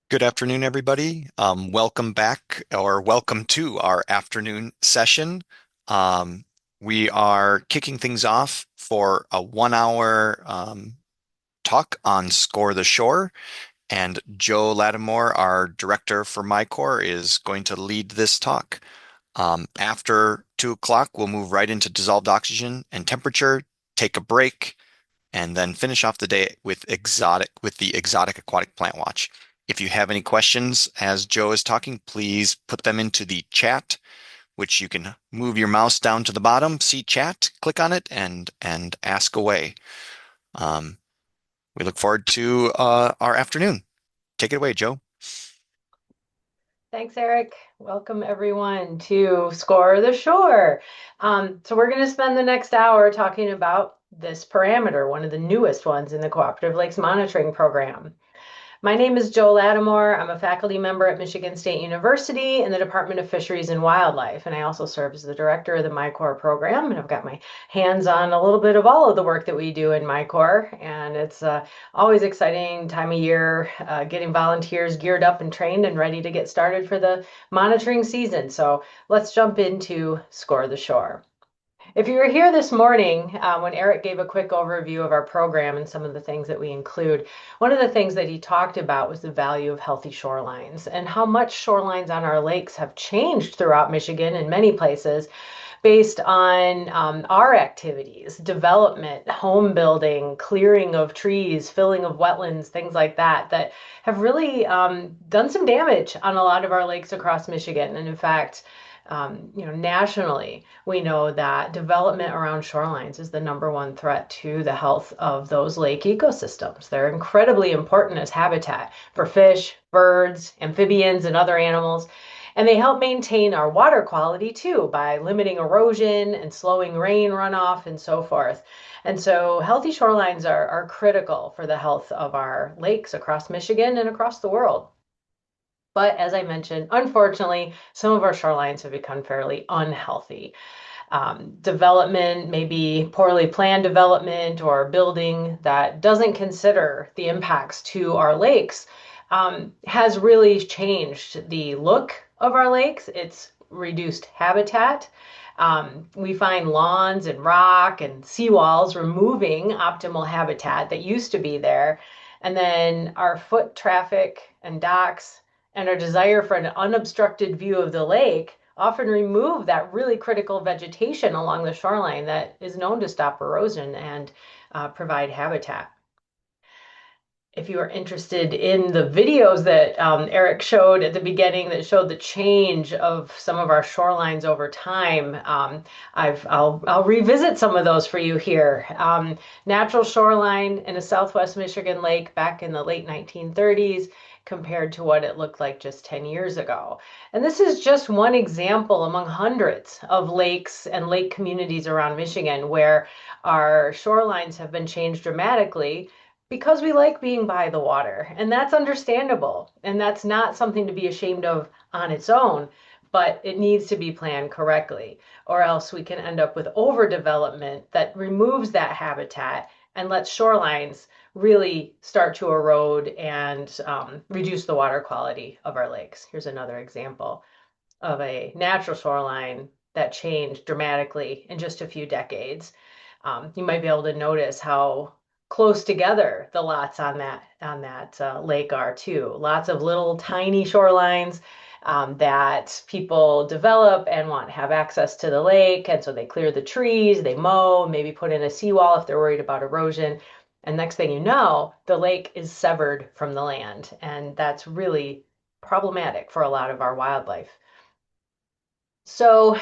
Good afternoon, everybody. Welcome back or welcome to our afternoon session. Um, we are kicking things off for a 1 hour talk on Score the Shore, and Joe Latimore, our director for MiCorps, is going to lead this talk. After 2 o'clock, we'll move right into dissolved oxygen and temperature, take a break, and then finish off the day with the exotic aquatic plant watch. If you have any questions as Joe is talking, please put them into the chat, which you can move your mouse down to the bottom, see chat, click on it, and ask away. Um, we look forward to our afternoon. Take it away, Joe. Thanks, Eric. Welcome everyone to Score the Shore. So we're going to spend the next hour talking about this parameter, one of the newest ones in the Cooperative Lakes Monitoring Program. My name is Joe Latimore. I'm a faculty member at Michigan State University in the Department of Fisheries and Wildlife, and I also serve as the director of the MiCorps program, and I've got my hands on a little bit of all of the work that we do in MiCorps, and it's always exciting time of year, getting volunteers geared up and trained and ready to get started for the monitoring season. So let's jump into Score the Shore. If you were here this morning, when Eric gave a quick overview of our program and some of the things that we include, one of the things that he talked about was the value of healthy shorelines and how much shorelines on our lakes have changed throughout Michigan in many places based on our activities, development, home building, clearing of trees, filling of wetlands, things like that, that have really done some damage on a lot of our lakes across Michigan. And in fact, nationally, we know that development around shorelines is the number one threat to the health of those lake ecosystems. They're incredibly important as habitat for fish, birds, amphibians, and other animals. And they help maintain our water quality too by limiting erosion and slowing rain runoff and so forth. And so healthy shorelines are critical for the health of our lakes across Michigan and across the world. But as I mentioned, unfortunately, some of our shorelines have become fairly unhealthy. Development, maybe poorly planned development or building that doesn't consider the impacts to our lakes, has really changed the look of our lakes. It's reduced habitat. We find lawns and rock and seawalls removing optimal habitat that used to be there. And then our foot traffic and docks and our desire for an unobstructed view of the lake often remove that really critical vegetation along the shoreline that is known to stop erosion and provide habitat. If you are interested in the videos that Eric showed at the beginning that showed the change of some of our shorelines over time, I'll revisit some of those for you here. Natural shoreline in a Southwest Michigan lake back in the late 1930s compared to what it looked like just 10 years ago. And this is just one example among hundreds of lakes and lake communities around Michigan where our shorelines have been changed dramatically because we like being by the water. And that's understandable. And that's not something to be ashamed of on its own, but it needs to be planned correctly, or else we can end up with overdevelopment that removes that habitat and lets shorelines really start to erode and reduce the water quality of our lakes. Here's another example of a natural shoreline that changed dramatically in just a few decades. You might be able to notice how close together the lots on that lake are too. Lots of little tiny shorelines that people develop and want to have access to the lake, and so they clear the trees, they mow, maybe put in a seawall if they're worried about erosion. And next thing you know, the lake is severed from the land, and that's really problematic for a lot of our wildlife. So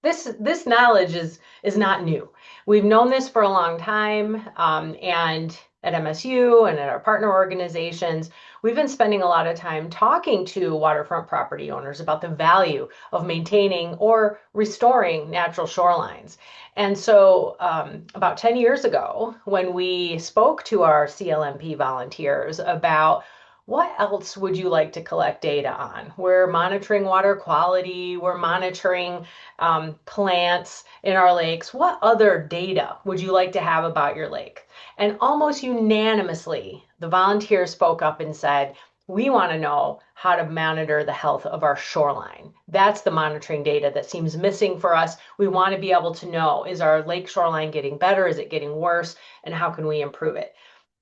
this knowledge is not new. We've known this for a long time, and at MSU and at our partner organizations, we've been spending a lot of time talking to waterfront property owners about the value of maintaining or restoring natural shorelines. And so, about 10 years ago, when we spoke to our CLMP volunteers about what else would you like to collect data on? We're monitoring water quality, we're monitoring plants in our lakes. What other data would you like to have about your lake? And almost unanimously, the volunteers spoke up and said, We want to know how to monitor the health of our shoreline. That's the monitoring data that seems missing for us. We want to be able to know, is our lake shoreline getting better? Is it getting worse? And how can we improve it?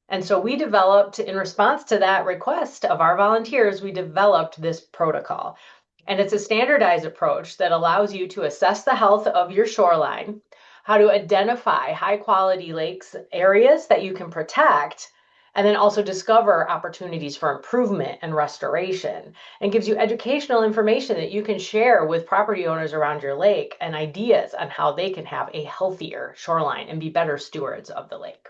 And so we developed, in response to that request of our volunteers, we developed this protocol. And it's a standardized approach that allows you to assess the health of your shoreline, how to identify high quality lakes areas that you can protect, and then also discover opportunities for improvement and restoration, and gives you educational information that you can share with property owners around your lake and ideas on how they can have a healthier shoreline and be better stewards of the lake.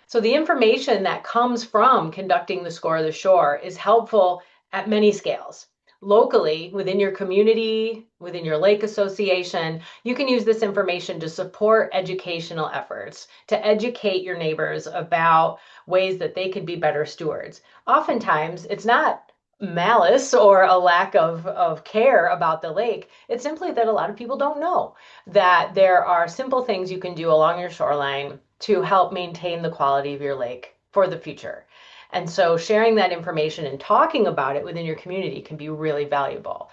So the information that comes from conducting the Score of the Shore is helpful at many scales. Locally, within your community, within your lake association, you can use this information to support educational efforts, to educate your neighbors about ways that they could be better stewards. Oftentimes, it's not malice or a lack of care about the lake. It's simply that a lot of people don't know that there are simple things you can do along your shoreline to help maintain the quality of your lake for the future. And so sharing that information and talking about it within your community can be really valuable.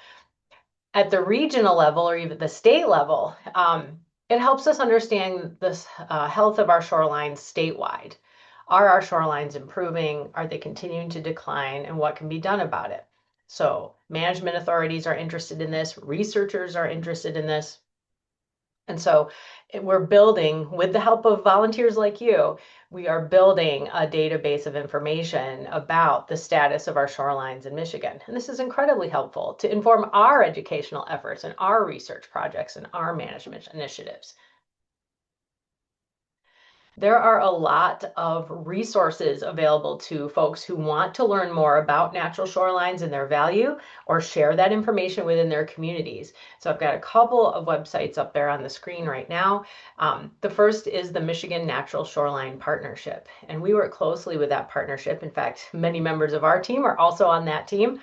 At the regional level or even the state level, it helps us understand the health of our shorelines statewide. Are our shorelines improving? Are they continuing to decline? And what can be done about it? So management authorities are interested in this, researchers are interested in this. And so we're building, with the help of volunteers like you, we are building a database of information about the status of our shorelines in Michigan. And this is incredibly helpful to inform our educational efforts and our research projects and our management initiatives. There are a lot of resources available to folks who want to learn more about natural shorelines and their value or share that information within their communities. So I've got a couple of websites up there on the screen right now. The first is the Michigan Natural Shoreline Partnership, and we work closely with that partnership. In fact, many members of our team are also on that team.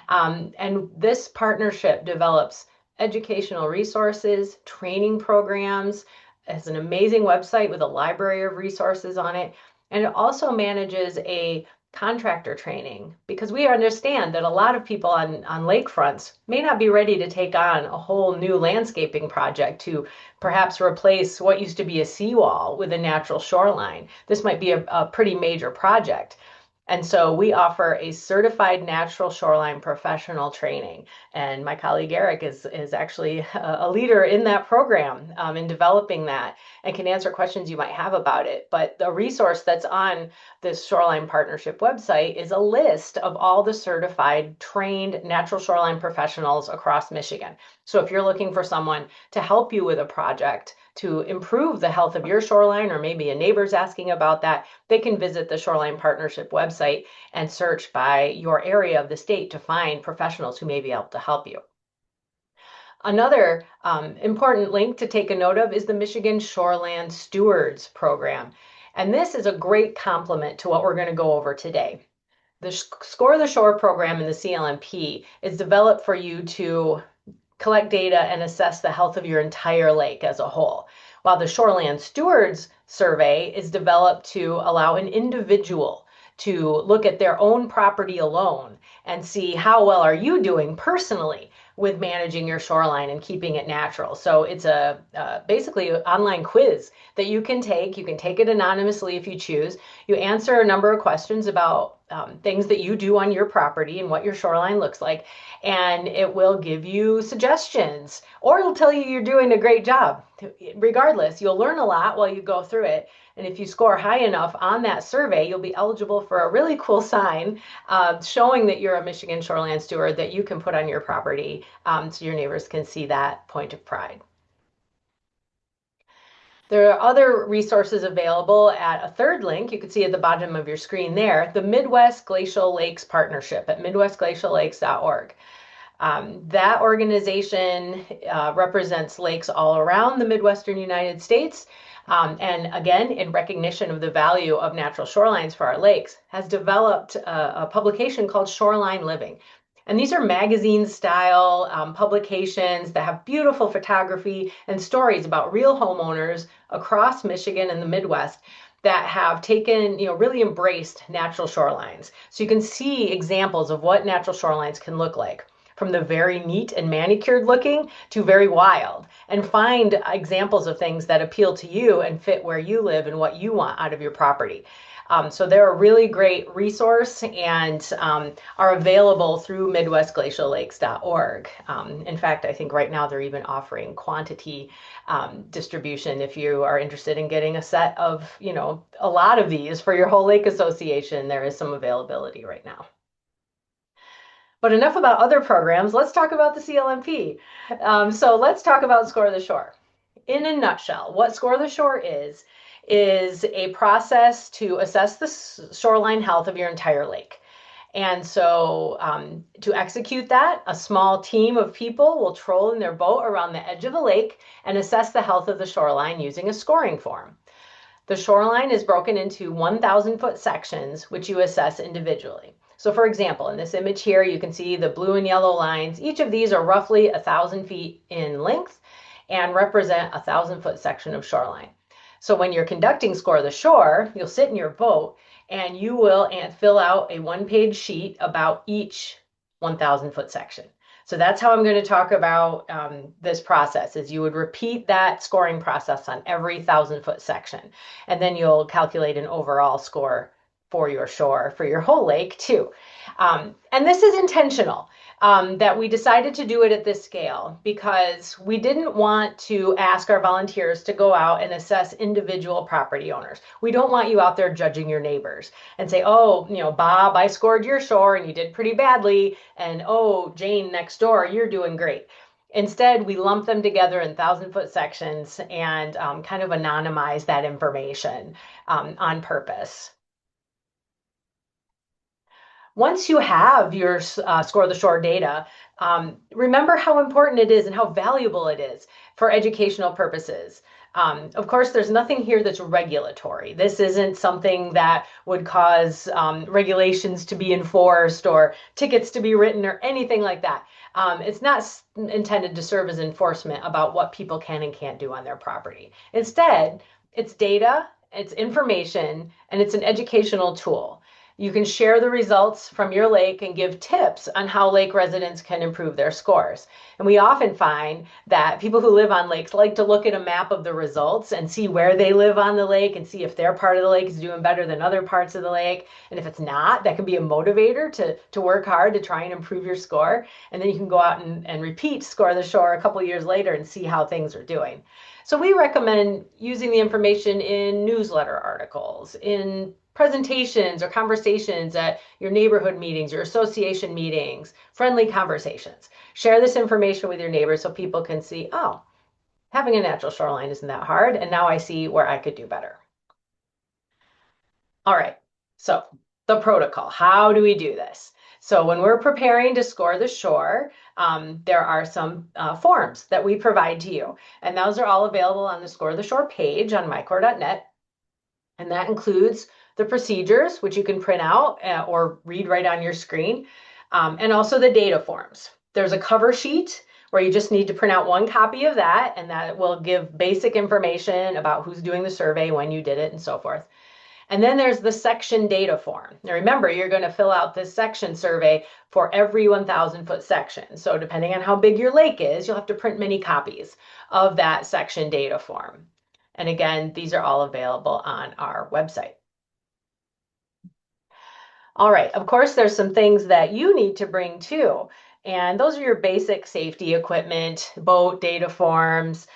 And this partnership develops educational resources, training programs, has an amazing website with a library of resources on it. And it also manages a contractor training because we understand that a lot of people on lakefronts may not be ready to take on a whole new landscaping project to perhaps replace what used to be a seawall with a natural shoreline. This might be a pretty major project. And so we offer a certified natural shoreline professional training. And my colleague Erick is actually a leader in that program in developing that and can answer questions you might have about it. But the resource that's on this Shoreline Partnership website is a list of all the certified trained natural shoreline professionals across Michigan. So if you're looking for someone to help you with a project, to improve the health of your shoreline, or maybe a neighbor's asking about that, they can visit the Shoreline Partnership website and search by your area of the state to find professionals who may be able to help you. Another important link to take a note of is the Michigan Shoreland Stewards Program. And this is a great complement to what we're going to go over today. The Score the Shore program in the CLMP is developed for you to collect data and assess the health of your entire lake as a whole, while the Shoreland Stewards Survey is developed to allow an individual to look at their own property alone and see how well are you doing personally with managing your shoreline and keeping it natural. So it's basically an online quiz that you can take. You can take it anonymously if you choose. You answer a number of questions about things that you do on your property and what your shoreline looks like, and it will give you suggestions, or it'll tell you you're doing a great job. Regardless, you'll learn a lot while you go through it, and if you score high enough on that survey, you'll be eligible for a really cool sign showing that you're a Michigan shoreline steward that you can put on your property so your neighbors can see that point of pride. There are other resources available at a third link. You can see at the bottom of your screen there, the Midwest Glacial Lakes Partnership at midwestglaciallakes.org. That organization represents lakes all around the Midwestern United States. And again, in recognition of the value of natural shorelines for our lakes, has developed a publication called Shoreline Living. And these are magazine-style publications that have beautiful photography and stories about real homeowners across Michigan and the Midwest that have taken, really embraced natural shorelines. So you can see examples of what natural shorelines can look like, from the very neat and manicured looking to very wild, and find examples of things that appeal to you and fit where you live and what you want out of your property. So they're a really great resource and are available through MidwestGlacialLakes.org. In fact, I think right now they're even offering quantity distribution if you are interested in getting a set of, a lot of these for your whole lake association. There is some availability right now. But enough about other programs. Let's talk about the CLMP. So let's talk about Score the Shore. In a nutshell, what Score the Shore is a process to assess the shoreline health of your entire lake. And so to execute that, a small team of people will troll in their boat around the edge of the lake and assess the health of the shoreline using a scoring form. The shoreline is broken into 1,000-foot sections, which you assess individually. So for example, in this image here, you can see the blue and yellow lines. Each of these are roughly 1,000 feet in length and represent a 1,000-foot section of shoreline. So when you're conducting Score the Shore, you'll sit in your boat and you will fill out a one-page sheet about each 1,000-foot section. So that's how I'm going to talk about this process, is you would repeat that scoring process on every 1,000-foot section. And then you'll calculate an overall score for your shore, for your whole lake too. And this is intentional, that we decided to do it at this scale because we didn't want to ask our volunteers to go out and assess individual property owners. We don't want you out there judging your neighbors and say, oh, Bob, I scored your shore and you did pretty badly. And oh, Jane next door, you're doing great. Instead, we lump them together in 1,000-foot sections and kind of anonymize that information on purpose. Once you have your Score the Shore data, remember how important it is and how valuable it is for educational purposes. Of course, there's nothing here that's regulatory. This isn't something that would cause regulations to be enforced or tickets to be written or anything like that. It's not intended to serve as enforcement about what people can and can't do on their property. Instead, it's data, it's information, and it's an educational tool. You can share the results from your lake and give tips on how lake residents can improve their scores. And we often find that people who live on lakes like to look at a map of the results and see where they live on the lake and see if their part of the lake is doing better than other parts of the lake. And if it's not, that can be a motivator to work hard to try and improve your score. And then you can go out and repeat Score the Shore a couple years later and see how things are doing. So we recommend using the information in newsletter articles, in presentations or conversations at your neighborhood meetings, your association meetings, friendly conversations. Share this information with your neighbors so people can see, oh, having a natural shoreline isn't that hard, and now I see where I could do better. All right, so the protocol, how do we do this? So when we're preparing to score the shore, there are some forms that we provide to you, and those are all available on the Score the Shore page on MiCorps.net, and that includes the procedures, which you can print out or read right on your screen, and also the data forms. There's a cover sheet where you just need to print out one copy of that, and that will give basic information about who's doing the survey, when you did it, and so forth. And then there's the section data form. Now remember, you're going to fill out this section survey for every 1,000-foot section. So depending on how big your lake is, you'll have to print many copies of that section data form. And again, these are all available on our website. All right, of course, there's some things that you need to bring too. And those are your basic safety equipment, boat data forms,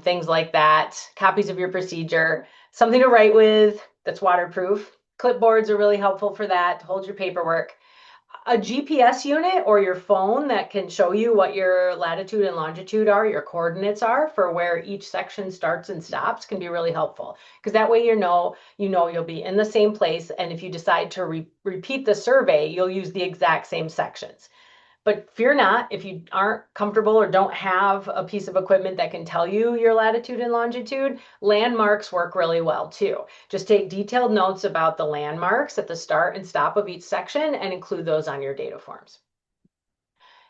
things like that, copies of your procedure, something to write with that's waterproof. Clipboards are really helpful for that, to hold your paperwork. A GPS unit or your phone that can show you what your latitude and longitude are, your coordinates are for where each section starts and stops can be really helpful, because that way you'll be in the same place, and if you decide to repeat the survey, you'll use the exact same sections. But fear not, if you aren't comfortable or don't have a piece of equipment that can tell you your latitude and longitude, landmarks work really well too. Just take detailed notes about the landmarks at the start and stop of each section and include those on your data forms.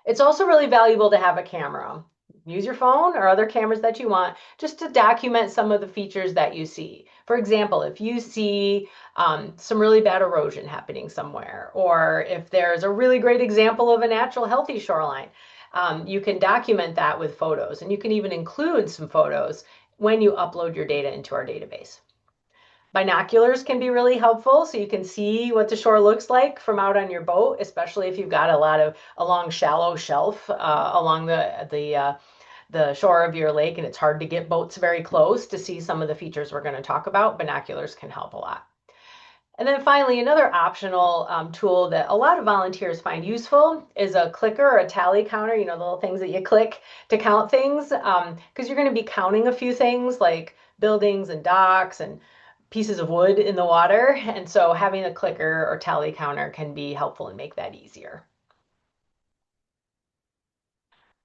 It's also really valuable to have a camera. use your phone or other cameras that you want just to document some of the features that you see. For example, if you see some really bad erosion happening somewhere, or if there's a really great example of a natural healthy shoreline, you can document that with photos, and you can even include some photos when you upload your data into our database. Binoculars can be really helpful so you can see what the shore looks like from out on your boat, especially if you've got a long shallow shelf along the shore of your lake and it's hard to get boats very close to see some of the features we're going to talk about. Binoculars can help a lot. And then finally, another optional tool that a lot of volunteers find useful is a clicker or a tally counter, the little things that you click to count things, because you're going to be counting a few things like buildings and docks and pieces of wood in the water. And so having a clicker or tally counter can be helpful and make that easier.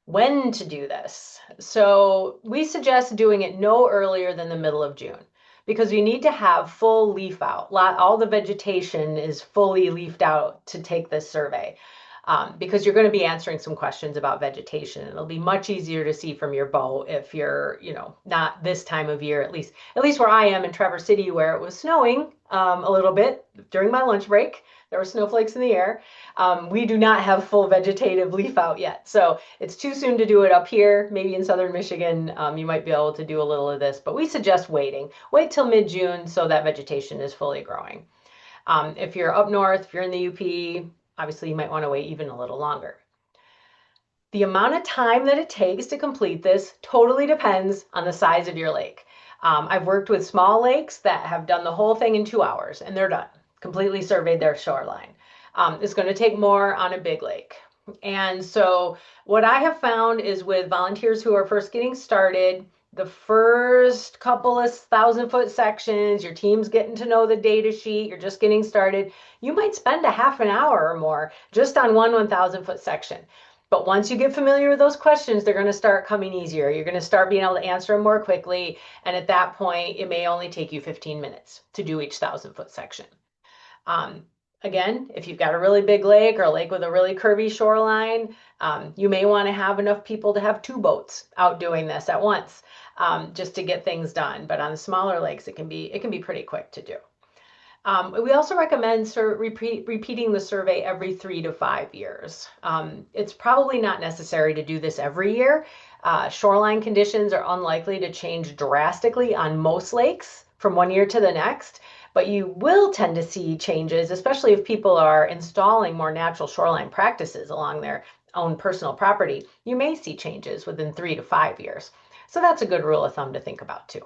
When to do this. So we suggest doing it no earlier than the middle of June because you need to have full leaf out. All the vegetation is fully leafed out to take this survey. Because you're going to be answering some questions about vegetation. It'll be much easier to see from your boat if you're, not this time of year, at least where I am in Traverse City, where it was snowing a little bit during my lunch break. There were snowflakes in the air. We do not have full vegetative leaf out yet. So it's too soon to do it up here. Maybe in southern Michigan, you might be able to do a little of this, but we suggest waiting. Wait till mid-June so that vegetation is fully growing. If you're up north, if you're in the UP, obviously you might want to wait even a little longer. The amount of time that it takes to complete this totally depends on the size of your lake. I've worked with small lakes that have done the whole thing in 2 hours and they're done, completely surveyed their shoreline. It's going to take more on a big lake. And so what I have found is with volunteers who are first getting started, the first couple of 1,000-foot sections, your team's getting to know the data sheet, you're just getting started, you might spend a half an hour or more just on one 1,000-foot section. But once you get familiar with those questions, they're going to start coming easier. You're going to start being able to answer them more quickly. And at that point, it may only take you 15 minutes to do each 1,000-foot section. Again, if you've got a really big lake or a lake with a really curvy shoreline, you may want to have enough people to have 2 boats out doing this at once, just to get things done. But on the smaller lakes, it can be pretty quick to do. We also recommend repeating the survey every 3 to 5 years. It's probably not necessary to do this every year. Shoreline conditions are unlikely to change drastically on most lakes from one year to the next, but you will tend to see changes, especially if people are installing more natural shoreline practices along their own personal property. You may see changes within 3 to 5 years. So that's a good rule of thumb to think about too.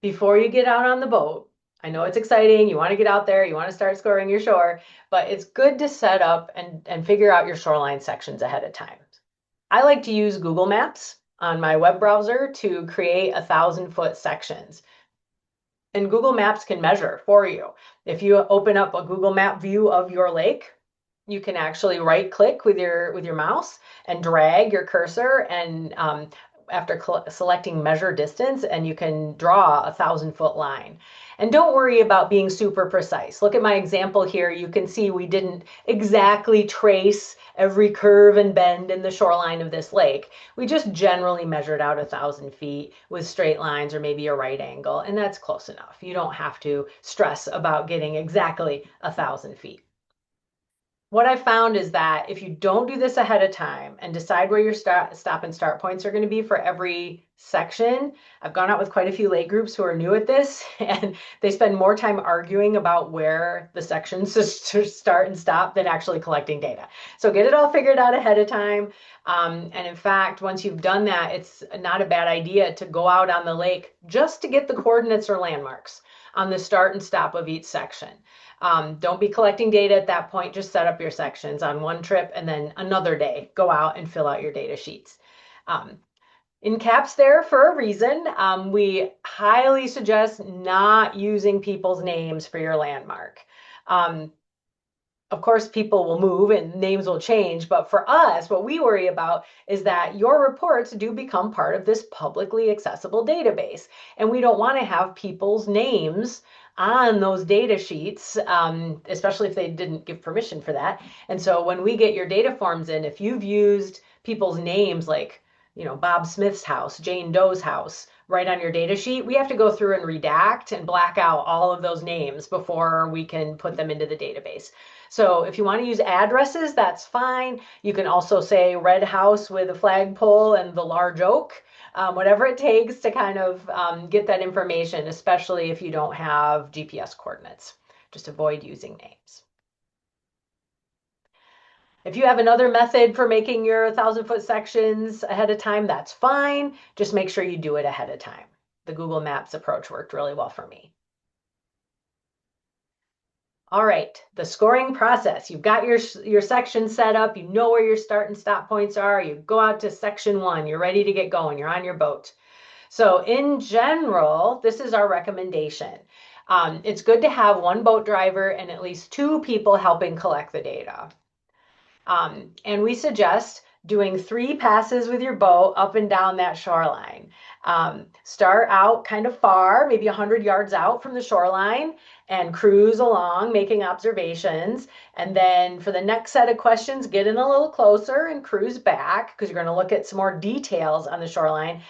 Before you get out on the boat, I know it's exciting, you want to get out there, you want to start scoring your shore, but it's good to set up and figure out your shoreline sections ahead of time. I like to use Google Maps on my web browser to create 1,000-foot sections. And Google Maps can measure for you. If you open up a Google Map view of your lake, you can actually right click with your mouse and drag your cursor and after selecting measure distance, and you can draw a 1,000-foot line. And don't worry about being super precise. Look at my example here. You can see we didn't exactly trace every curve and bend in the shoreline of this lake. We just generally measured out 1,000 feet with straight lines or maybe a right angle, and that's close enough. You don't have to stress about getting exactly 1,000 feet. What I found is that if you don't do this ahead of time and decide where your stop and start points are going to be for every section, I've gone out with quite a few lake groups who are new at this, and they spend more time arguing about where the sections to start and stop than actually collecting data. So get it all figured out ahead of time. And in fact, once you've done that, it's not a bad idea to go out on the lake just to get the coordinates or landmarks on the start and stop of each section. Don't be collecting data at that point. Just set up your sections on one trip and then another day, go out and fill out your data sheets. In caps there for a reason. We highly suggest not using people's names for your landmark. Of course, people will move and names will change, but for us, what we worry about is that your reports do become part of this publicly accessible database. And we don't want to have people's names on those data sheets, especially if they didn't give permission for that. And so when we get your data forms in, if you've used people's names like, Bob Smith's house, Jane Doe's house, right on your data sheet, we have to go through and redact and black out all of those names before we can put them into the database. So if you want to use addresses, that's fine. You can also say red house with a flagpole and the large oak, whatever it takes to kind of get that information, especially if you don't have GPS coordinates. Just avoid using names. If you have another method for making your 1,000-foot sections ahead of time, that's fine. Just make sure you do it ahead of time. The Google Maps approach worked really well for me. All right, the scoring process. You've got your section set up. You know where your start and stop points are. You go out to section 1. You're ready to get going. You're on your boat. So in general, this is our recommendation. It's good to have one boat driver and at least 2 people helping collect the data. And we suggest doing 3 passes with your boat up and down that shoreline. Start out kind of far, maybe 100 yards out from the shoreline, and cruise along, making observations. And then for the next set of questions, get in a little closer and cruise back, because you're going to look at some more details on the shoreline.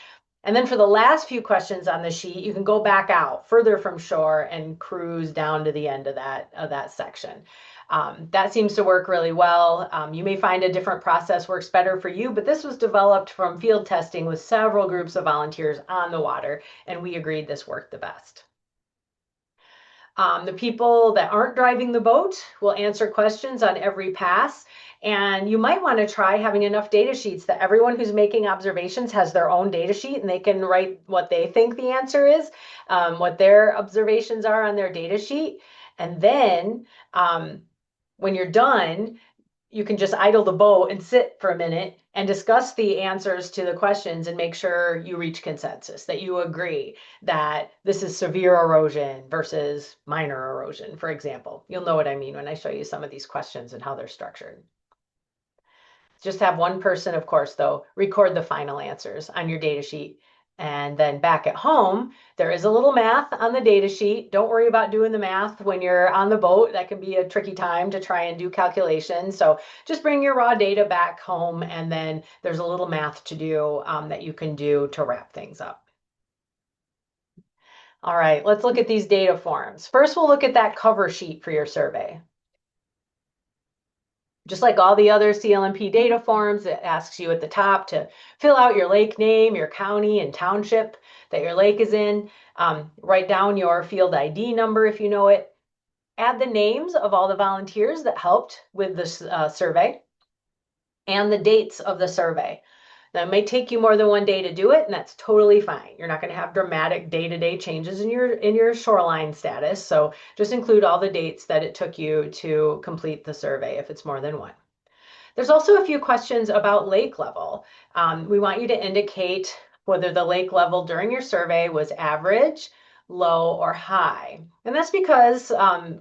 And then for the last few questions on the sheet, you can go back out further from shore and cruise down to the end of that section. That seems to work really well. You may find a different process works better for you, but this was developed from field testing with several groups of volunteers on the water, and we agreed this worked the best. The people that aren't driving the boat will answer questions on every pass. And you might want to try having enough data sheets that everyone who's making observations has their own data sheet and they can write what they think the answer is, what their observations are on their data sheet. And then when you're done, you can just idle the boat and sit for a minute and discuss the answers to the questions and make sure you reach consensus, that you agree that this is severe erosion versus minor erosion, for example. You'll know what I mean when I show you some of these questions and how they're structured. Just have one person, of course, though, record the final answers on your data sheet. And then back at home, there is a little math on the data sheet. Don't worry about doing the math when you're on the boat. That can be a tricky time to try and do calculations. So just bring your raw data back home, and then there's a little math to do that you can do to wrap things up. All right, let's look at these data forms. First, we'll look at that cover sheet for your survey. Just like all the other CLMP data forms, it asks you at the top to fill out your lake name, your county and township that your lake is in. Write down your field ID number if you know it. Add the names of all the volunteers that helped with this survey and the dates of the survey. Now, it may take you more than one day to do it, and that's totally fine. You're not going to have dramatic day-to-day changes in your shoreline status, so just include all the dates that it took you to complete the survey if it's more than one. There's also a few questions about lake level. We want you to indicate whether the lake level during your survey was average, low, or high. And that's because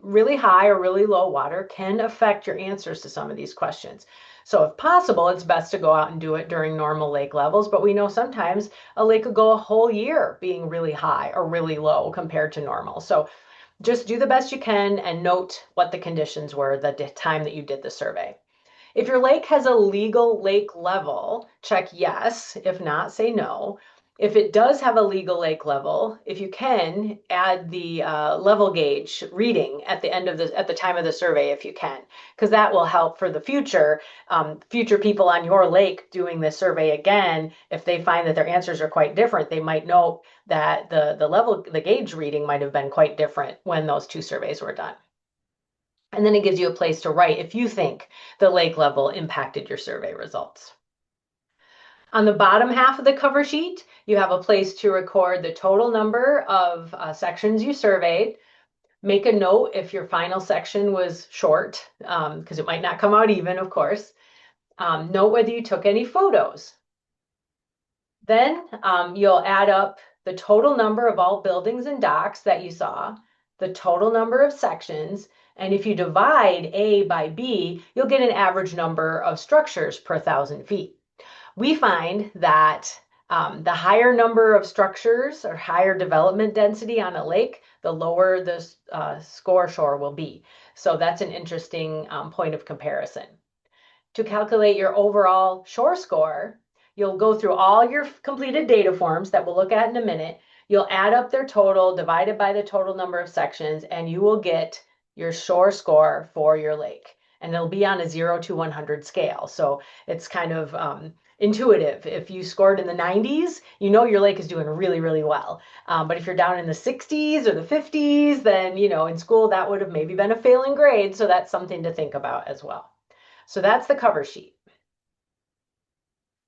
really high or really low water can affect your answers to some of these questions. So if possible, it's best to go out and do it during normal lake levels, but we know sometimes a lake could go a whole year being really high or really low compared to normal. So just do the best you can and note what the conditions were the time that you did the survey. If your lake has a legal lake level, check yes. If not, say no. If it does have a legal lake level, if you can, add the level gauge reading at the time of the survey if you can, because that will help for the future people on your lake doing this survey again. If they find that their answers are quite different, they might know that the gauge reading might have been quite different when those 2 surveys were done. And then it gives you a place to write if you think the lake level impacted your survey results. On the bottom half of the cover sheet, you have a place to record the total number of sections you surveyed. Make a note if your final section was short, because it might not come out even, of course. Note whether you took any photos. Then you'll add up the total number of all buildings and docks that you saw, the total number of sections, and if you divide A by B, you'll get an average number of structures per 1,000 feet. We find that The higher number of structures or higher development density on a lake, the lower the score will be. So that's an interesting point of comparison. To calculate your overall shore score, you'll go through all your completed data forms that we'll look at in a minute. You'll add up their total divided by the total number of sections, and you will get your shore score for your lake. And it'll be on a 0 to 100 scale. So it's kind of intuitive. If you scored in the 90s, you know your lake is doing really, really well. But if you're down in the 60s or the 50s, then, in school that would have maybe been a failing grade. So that's something to think about as well. So that's the cover sheet.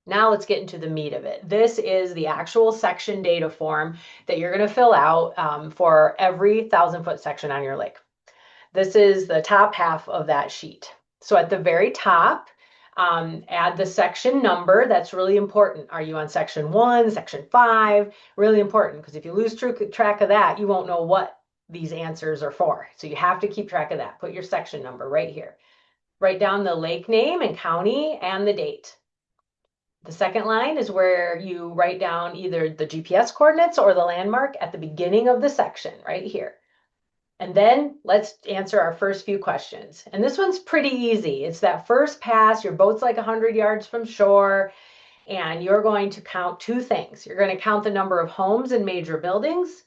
Now let's get into the meat of it. This is the actual section data form that you're going to fill out for every 1,000-foot section on your lake. This is the top half of that sheet. So at the very top, add the section number. That's really important. Are you on section 1, section 5? Really important, because if you lose track of that, you won't know what these answers are for. So you have to keep track of that. Put your section number right here. Write down the lake name and county and the date. The second line is where you write down either the GPS coordinates or the landmark at the beginning of the section, right here. And then let's answer our first few questions. And this one's pretty easy. It's that first pass, your boat's like 100 yards from shore, and you're going to count two things. You're going to count the number of homes and major buildings,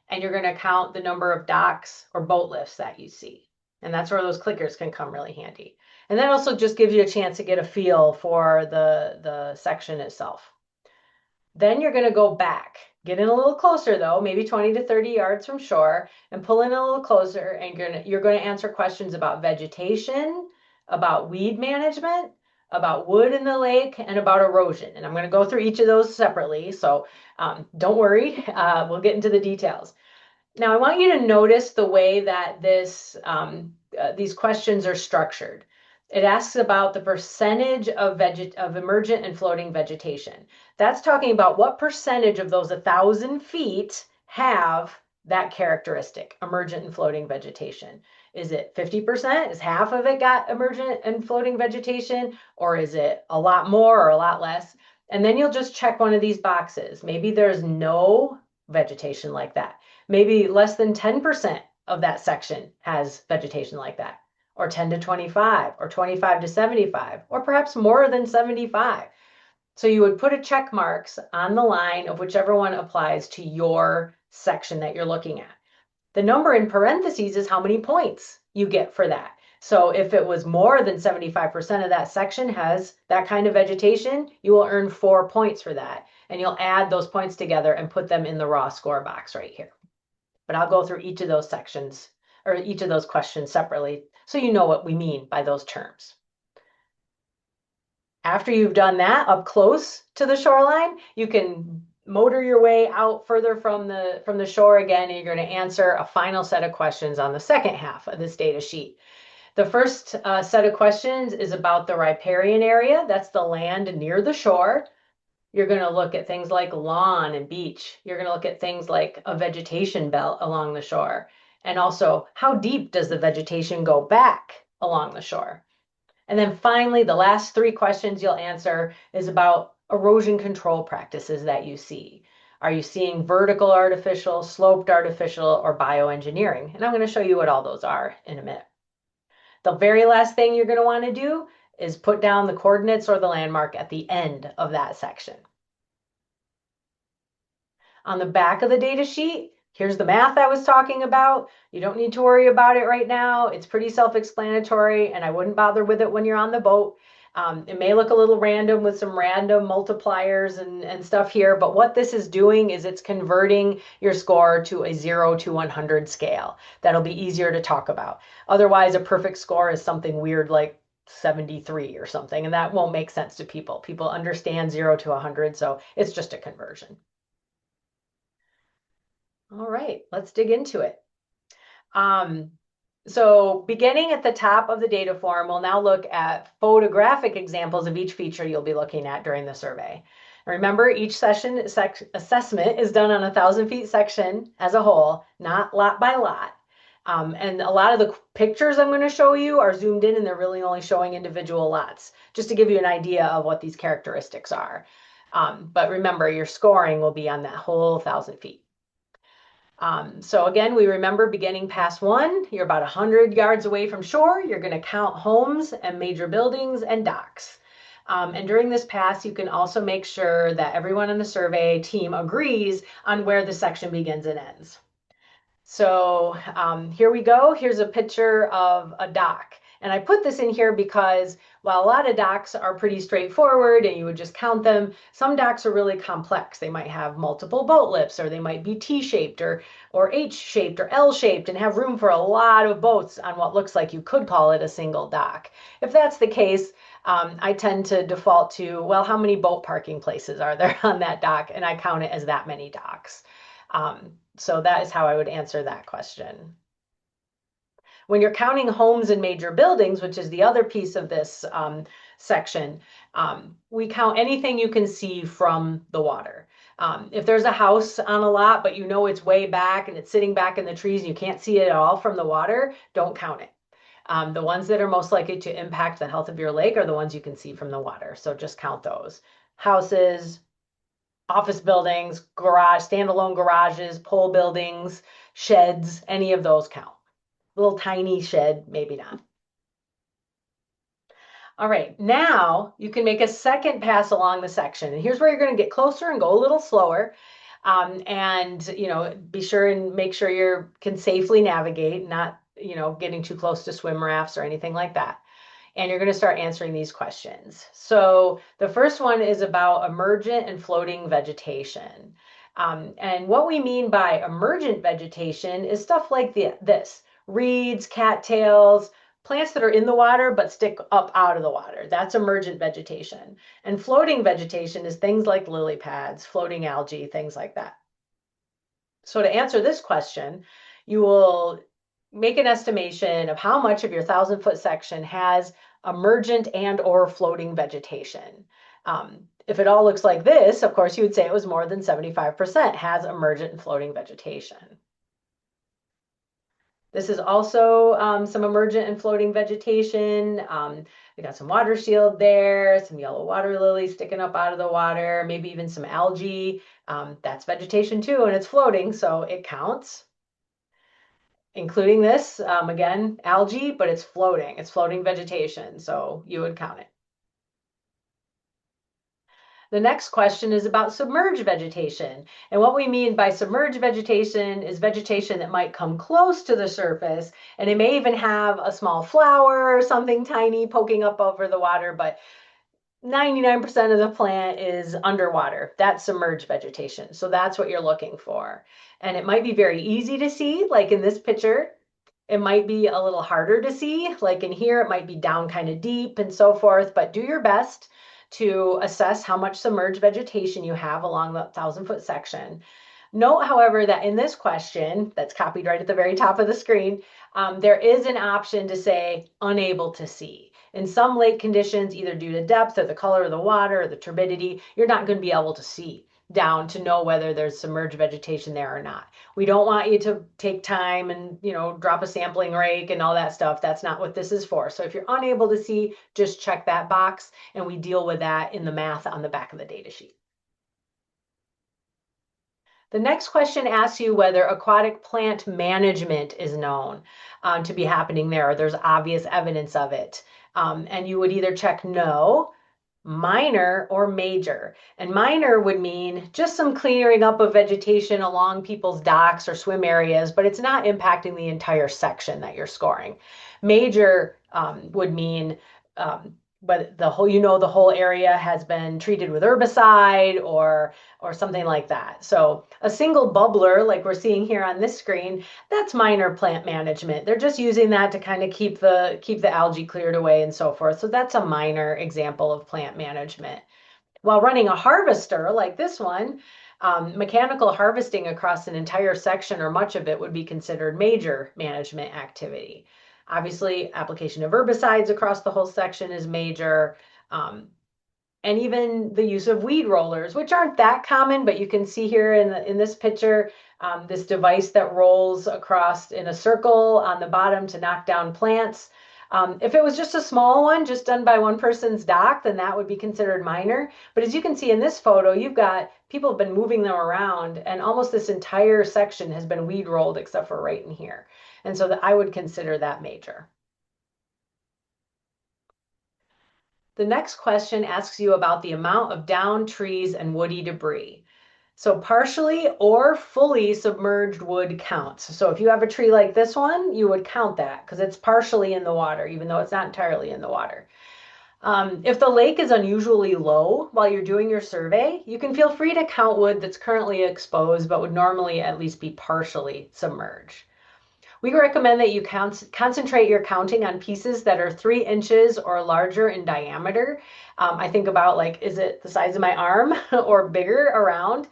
and you're going to count the number of docks or boat lifts that you see. And that's where those clickers can come really handy. And that also just gives you a chance to get a feel for the section itself. Then you're going to go back, get in a little closer though, maybe 20 to 30 yards from shore, and pull in a little closer, and you're going to answer questions about vegetation, about weed management, about wood in the lake, and about erosion. And I'm going to go through each of those separately, so don't worry, we'll get into the details. Now, I want you to notice the way that these questions are structured. It asks about the percentage of emergent and floating vegetation. That's talking about what percentage of those 1,000 feet have that characteristic, emergent and floating vegetation. Is it 50%? Is half of it got emergent and floating vegetation? Or is it a lot more or a lot less? And then you'll just check one of these boxes. Maybe there's no vegetation like that. Maybe less than 10% of that section has vegetation like that, or 10 to 25, or 25 to 75, or perhaps more than 75. So you would put a check marks on the line of whichever one applies to your section that you're looking at. The number in parentheses is how many points you get for that. So if it was more than 75% of that section has that kind of vegetation, you will earn 4 points for that. And you'll add those points together and put them in the raw score box right here. But I'll go through each of those sections or each of those questions separately so you know what we mean by those terms. After you've done that up close to the shoreline, you can motor your way out further from the shore again, and you're going to answer a final set of questions on the second half of this data sheet. The first set of questions is about the riparian area. That's the land near the shore. You're going to look at things like lawn and beach. You're going to look at things like a vegetation belt along the shore. And also, how deep does the vegetation go back along the shore? And then finally, the last 3 questions you'll answer is about erosion control practices that you see. Are you seeing vertical artificial, sloped artificial, or bioengineering? And I'm going to show you what all those are in a minute. The very last thing you're going to want to do is put down the coordinates or the landmark at the end of that section. On the back of the data sheet, here's the math I was talking about. You don't need to worry about it right now. It's pretty self-explanatory, and I wouldn't bother with it when you're on the boat. It may look a little random with some random multipliers and stuff here, but what this is doing is it's converting your score to a 0 to 100 scale. That'll be easier to talk about. Otherwise, a perfect score is something weird like 73 or something, and that won't make sense to people. People understand 0 to 100, so it's just a conversion. All right, let's dig into it. So beginning at the top of the data form, we'll now look at photographic examples of each feature you'll be looking at during the survey. Remember, each session assessment is done on a 1,000 feet section as a whole, not lot by lot. And a lot of the pictures I'm going to show you are zoomed in, and they're really only showing individual lots, just to give you an idea of what these characteristics are. But remember, your scoring will be on that whole 1,000 feet. So again, we remember beginning pass 1, you're about 100 yards away from shore. You're going to count homes and major buildings and docks. And during this pass, you can also make sure that everyone on the survey team agrees on where the section begins and ends. So here we go. Here's a picture of a dock. And I put this in here because while a lot of docks are pretty straightforward and you would just count them, some docks are really complex. They might have multiple boat lips, or they might be T-shaped or H-shaped or L-shaped and have room for a lot of boats on what looks like you could call it a single dock. If that's the case, I tend to default to, well, how many boat parking places are there on that dock? And I count it as that many docks. So that is how I would answer that question. When you're counting homes and major buildings, which is the other piece of this section, we count anything you can see from the water. If there's a house on a lot, but you know it's way back and it's sitting back in the trees and you can't see it at all from the water, don't count it. The ones that are most likely to impact the health of your lake are the ones you can see from the water. So just count those. Houses, office buildings, garage, standalone garages, pole buildings, sheds, any of those count. Little tiny shed, maybe not. All right, now you can make a second pass along the section. And here's where you're going to get closer and go a little slower. And, be sure and make sure you can safely navigate, not, getting too close to swim rafts or anything like that. And you're going to start answering these questions. So the first one is about emergent and floating vegetation. And what we mean by emergent vegetation is stuff like this: reeds, cattails, plants that are in the water but stick up out of the water. That's emergent vegetation. And floating vegetation is things like lily pads, floating algae, things like that. So to answer this question, you will make an estimation of how much of your 1,000-foot section has emergent and or floating vegetation. If it all looks like this, of course, you would say it was more than 75% has emergent and floating vegetation. This is also some emergent and floating vegetation. We got some water shield there, some yellow water lilies sticking up out of the water, maybe even some algae. That's vegetation too, and it's floating, so it counts. Including this, again, algae, but it's floating. It's floating vegetation, so you would count it. The next question is about submerged vegetation. And what we mean by submerged vegetation is vegetation that might come close to the surface, and it may even have a small flower or something tiny poking up over the water, but 99% of the plant is underwater. That's submerged vegetation. So that's what you're looking for. And it might be very easy to see, like in this picture. It might be a little harder to see, like in here, it might be down kind of deep and so forth, but do your best to assess how much submerged vegetation you have along the 1,000-foot section. Note, however, that in this question, that's copied right at the very top of the screen, there is an option to say unable to see. In some lake conditions, either due to depth or the color of the water or the turbidity, you're not going to be able to see down to know whether there's submerged vegetation there or not. We don't want you to take time and, drop a sampling rake and all that stuff. That's not what this is for. So if you're unable to see, just check that box and we deal with that in the math on the back of the data sheet. The next question asks you whether aquatic plant management is known to be happening there, or there's obvious evidence of it. And you would either check no, minor, or major. And minor would mean just some clearing up of vegetation along people's docks or swim areas, but it's not impacting the entire section that you're scoring. Major would mean but the whole area has been treated with herbicide or something like that. So a single bubbler, like we're seeing here on this screen, that's minor plant management. They're just using that to kind of keep the algae cleared away and so forth. So that's a minor example of plant management. While running a harvester like this one, mechanical harvesting across an entire section or much of it would be considered major management activity. Obviously, application of herbicides across the whole section is major. And even the use of weed rollers, which aren't that common, but you can see here in this picture, this device that rolls across in a circle on the bottom to knock down plants. If it was just a small one, just done by one person's dock, then that would be considered minor. But as you can see in this photo, you've got people have been moving them around, and almost this entire section has been weed rolled except for right in here. And so I would consider that major. The next question asks you about the amount of downed trees and woody debris. So partially or fully submerged wood counts. So if you have a tree like this one, you would count that because it's partially in the water, even though it's not entirely in the water. If the lake is unusually low while you're doing your survey, you can feel free to count wood that's currently exposed but would normally at least be partially submerged. We recommend that you concentrate your counting on pieces that are 3 inches or larger in diameter. I think about like, is it the size of my arm or bigger around?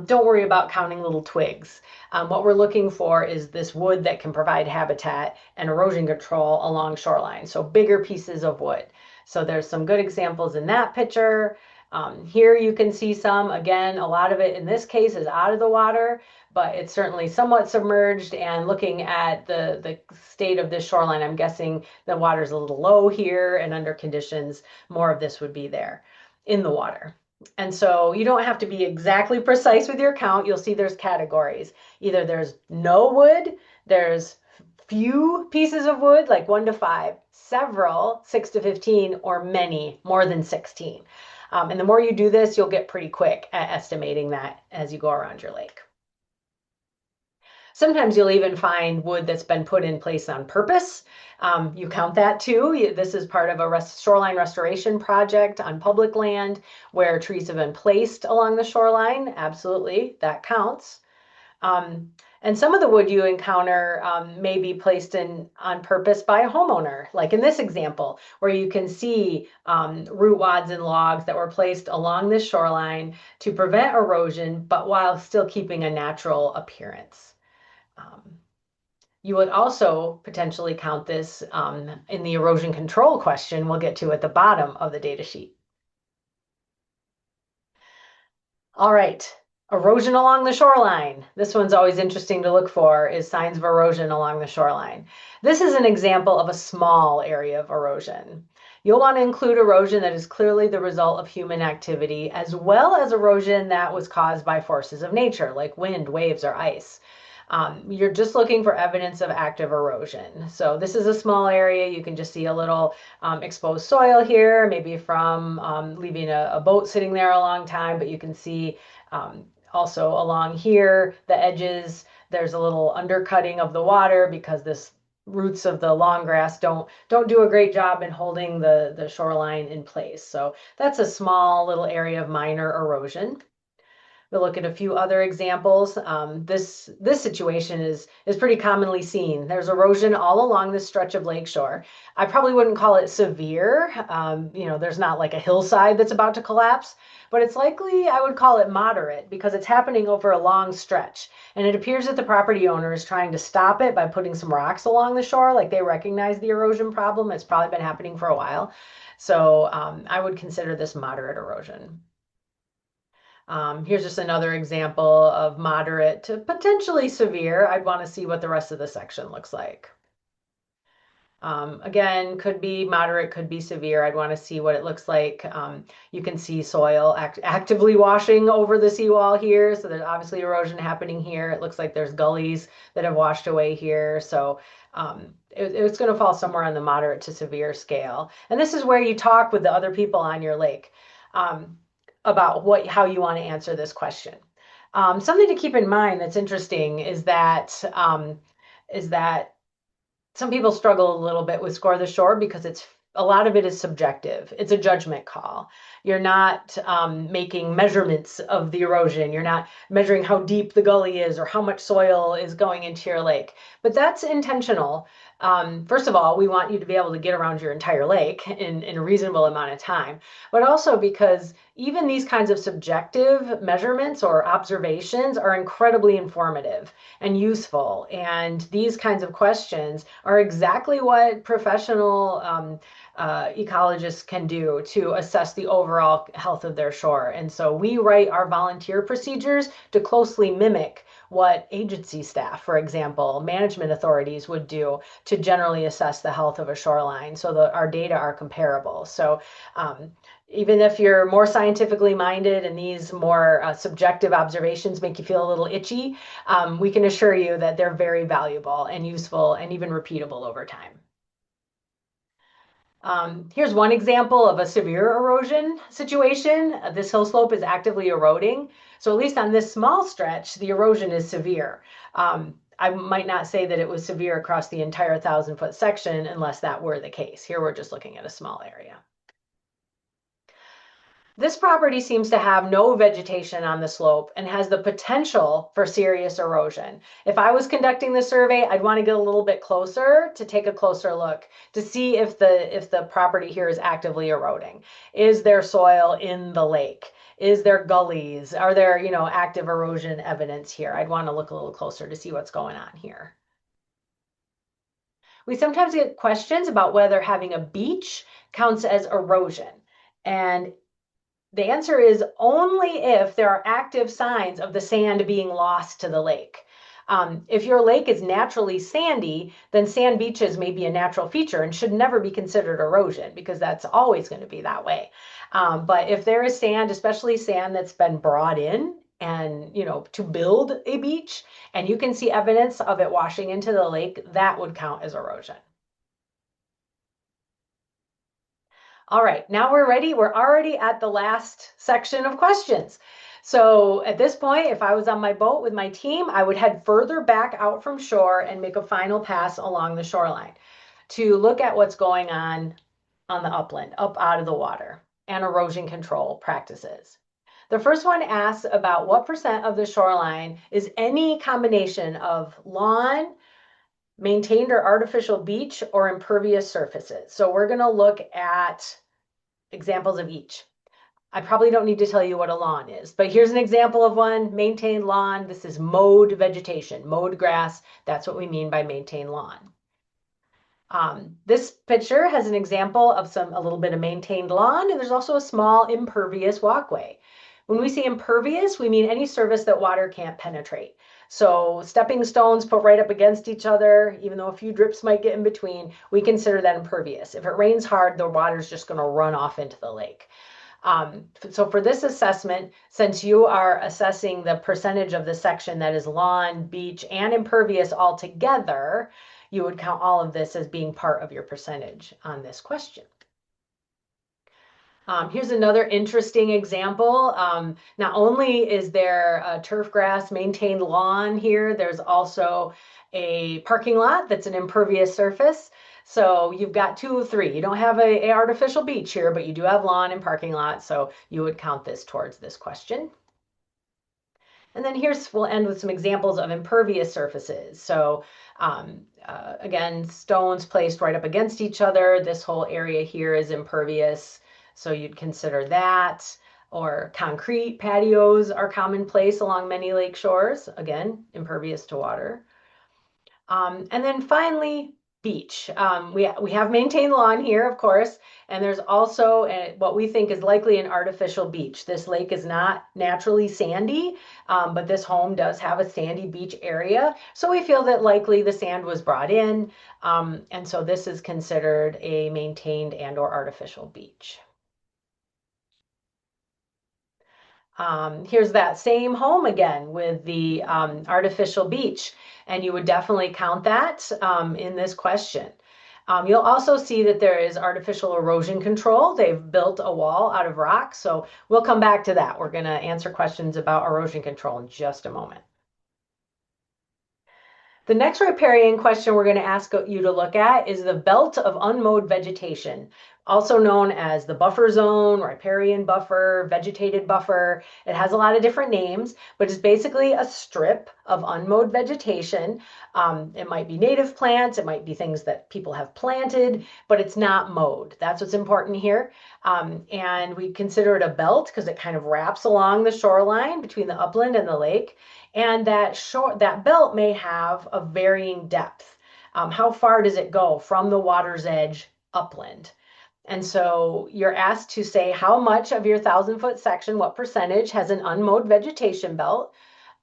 Don't worry about counting little twigs. What we're looking for is this wood that can provide habitat and erosion control along shoreline. So bigger pieces of wood. So there's some good examples in that picture. Here you can see some, again, a lot of it in this case is out of the water, but it's certainly somewhat submerged. And looking at the state of this shoreline, I'm guessing the water's a little low here, and under conditions, more of this would be there in the water. And so you don't have to be exactly precise with your count. You'll see there's categories. Either there's no wood, there's few pieces of wood, like 1 to 5, several, 6 to 15, or many, more than 16. And the more you do this, you'll get pretty quick at estimating that as you go around your lake. Sometimes you'll even find wood that's been put in place on purpose. You count that too. This is part of a shoreline restoration project on public land where trees have been placed along the shoreline. Absolutely, that counts. And some of the wood you encounter may be placed in on purpose by a homeowner, like in this example, where you can see root wads and logs that were placed along this shoreline to prevent erosion, but while still keeping a natural appearance. You would also potentially count this in the erosion control question we'll get to at the bottom of the data sheet. All right. Erosion along the shoreline. This one's always interesting to look for, is signs of erosion along the shoreline. This is an example of a small area of erosion. You'll want to include erosion that is clearly the result of human activity, as well as erosion that was caused by forces of nature, like wind, waves, or ice. You're just looking for evidence of active erosion. So this is a small area. You can just see a little exposed soil here, maybe from leaving a boat sitting there a long time, but you can see also along here, the edges, there's a little undercutting of the water because this roots of the long grass don't do a great job in holding the shoreline in place. So that's a small little area of minor erosion. We'll look at a few other examples. This situation is pretty commonly seen. There's erosion all along this stretch of lakeshore. I probably wouldn't call it severe. There's not like a hillside that's about to collapse, but it's likely I would call it moderate because it's happening over a long stretch. And it appears that the property owner is trying to stop it by putting some rocks along the shore, like they recognize the erosion problem. It's probably been happening for a while. So I would consider this moderate erosion. Here's just another example of moderate to potentially severe. I'd want to see what the rest of the section looks like. Again, could be moderate, could be severe. I'd want to see what it looks like. You can see soil actively washing over the seawall here. So there's obviously erosion happening here. It looks like there's gullies that have washed away here. So it's going to fall somewhere on the moderate to severe scale. And this is where you talk with the other people on your lake. About how you want to answer this question. Something to keep in mind that's interesting is that some people struggle a little bit with score the shore because a lot of it is subjective. It's a judgment call. You're not making measurements of the erosion. You're not measuring how deep the gully is or how much soil is going into your lake. But that's intentional. First of all, we want you to be able to get around your entire lake in a reasonable amount of time, but also because even these kinds of subjective measurements or observations are incredibly informative and useful. And these kinds of questions are exactly what professional ecologists can do to assess the overall overall health of their shore. And so we write our volunteer procedures to closely mimic what agency staff, for example, management authorities would do to generally assess the health of a shoreline so that our data are comparable. So even if you're more scientifically minded and these more subjective observations make you feel a little itchy, we can assure you that they're very valuable and useful and even repeatable over time. Here's one example of a severe erosion situation. This hill slope is actively eroding. So at least on this small stretch, the erosion is severe. I might not say that it was severe across the entire 1,000-foot section unless that were the case. Here we're just looking at a small area. This property seems to have no vegetation on the slope and has the potential for serious erosion. If I was conducting the survey, I'd want to get a little bit closer to take a closer look to see if the property here is actively eroding. Is there soil in the lake? Is there gullies? Are there, active erosion evidence here? I'd want to look a little closer to see what's going on here. We sometimes get questions about whether having a beach counts as erosion. And the answer is only if there are active signs of the sand being lost to the lake. If your lake is naturally sandy, then sand beaches may be a natural feature and should never be considered erosion because that's always going to be that way. But if there is sand, especially sand that's been brought in and, to build a beach, and you can see evidence of it washing into the lake, that would count as erosion. All right, now we're ready. We're already at the last section of questions. So at this point, if I was on my boat with my team, I would head further back out from shore and make a final pass along the shoreline to look at what's going on the upland, up out of the water, and erosion control practices. The first one asks about what % of the shoreline is any combination of lawn, maintained or artificial beach, or impervious surfaces. So we're going to look at examples of each. I probably don't need to tell you what a lawn is, but here's an example of one, maintained lawn. This is mowed vegetation, mowed grass. That's what we mean by maintained lawn. This picture has an example of a little bit of maintained lawn, and there's also a small impervious walkway. When we say impervious, we mean any surface that water can't penetrate. So stepping stones put right up against each other, even though a few drips might get in between, we consider that impervious. If it rains hard, the water's just going to run off into the lake. So for this assessment, since you are assessing the percentage of the section that is lawn, beach, and impervious all together, you would count all of this as being part of your percentage on this question. Here's another interesting example. Not only is there a turf grass maintained lawn here, there's also a parking lot that's an impervious surface. So you've got 2 of 3. You don't have a artificial beach here, but you do have lawn and parking lot. So you would count this towards this question. And then we'll end with some examples of impervious surfaces. So again, stones placed right up against each other. This whole area here is impervious. So you'd consider that, or concrete patios are commonplace along many lake shores, again, impervious to water. And then finally, beach. We have maintained lawn here, of course, and there's also what we think is likely an artificial beach. This lake is not naturally sandy, but this home does have a sandy beach area. So we feel that likely the sand was brought in, and so this is considered a maintained and/or artificial beach. Here's that same home again with the artificial beach, and you would definitely count that in this question. You'll also see that there is artificial erosion control. They've built a wall out of rock, so we'll come back to that. We're going to answer questions about erosion control in just a moment. The next riparian question we're going to ask you to look at is the belt of unmowed vegetation, also known as the buffer zone, riparian buffer, vegetated buffer. It has a lot of different names, but it's basically a strip of unmowed vegetation. It might be native plants, it might be things that people have planted, but it's not mowed. That's what's important here. And we consider it a belt because it kind of wraps along the shoreline between the upland and the lake. And that belt may have a varying depth. How far does it go from the water's edge upland? And so you're asked to say how much of your 1,000-foot section, what percentage has an unmowed vegetation belt?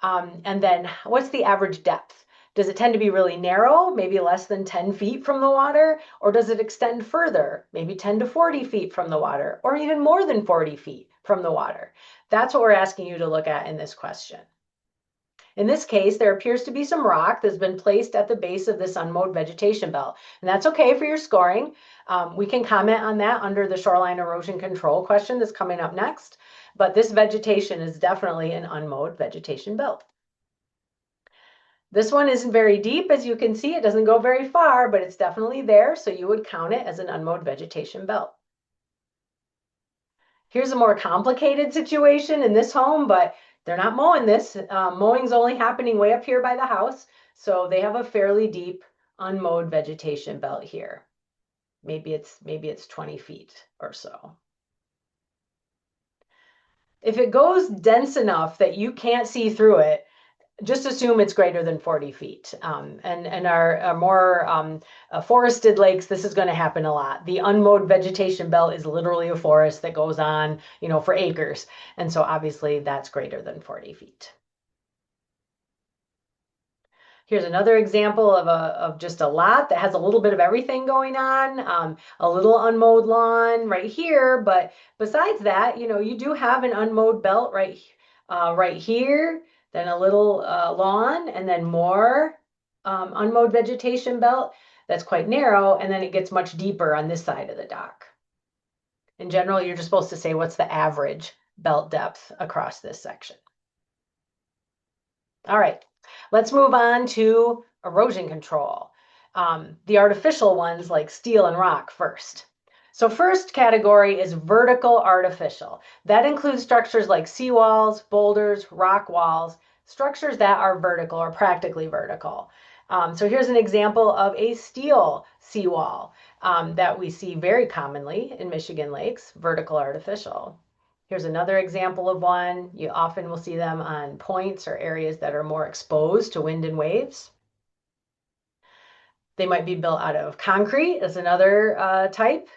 And then what's the average depth? Does it tend to be really narrow, maybe less than 10 feet from the water? Or does it extend further, maybe 10 to 40 feet from the water, or even more than 40 feet from the water? That's what we're asking you to look at in this question. In this case, there appears to be some rock that's been placed at the base of this unmowed vegetation belt. And that's okay for your scoring. We can comment on that under the shoreline erosion control question that's coming up next. But this vegetation is definitely an unmowed vegetation belt. This one isn't very deep, as you can see. It doesn't go very far, but it's definitely there, so you would count it as an unmowed vegetation belt. Here's a more complicated situation in this home, but they're not mowing this. Mowing's only happening way up here by the house, so they have a fairly deep unmowed vegetation belt here. Maybe it's 20 feet or so. If it goes dense enough that you can't see through it, just assume it's greater than 40 feet. And our more forested lakes, this is going to happen a lot. The unmowed vegetation belt is literally a forest that goes on, for acres. And so obviously that's greater than 40 feet. Here's another example of just a lot that has a little bit of everything going on. A little unmowed lawn right here, but besides that, you do have an unmowed belt right here, then a little lawn, and then more unmowed vegetation belt that's quite narrow, and then it gets much deeper on this side of the dock. In general, you're just supposed to say what's the average belt depth across this section. All right, let's move on to erosion control. The artificial ones like steel and rock first. So first category is vertical artificial. That includes structures like seawalls, boulders, rock walls, structures that are vertical or practically vertical. So here's an example of a steel seawall that we see very commonly in Michigan lakes, vertical artificial. Here's another example of one. You often will see them on points or areas that are more exposed to wind and waves. They might be built out of concrete as another type,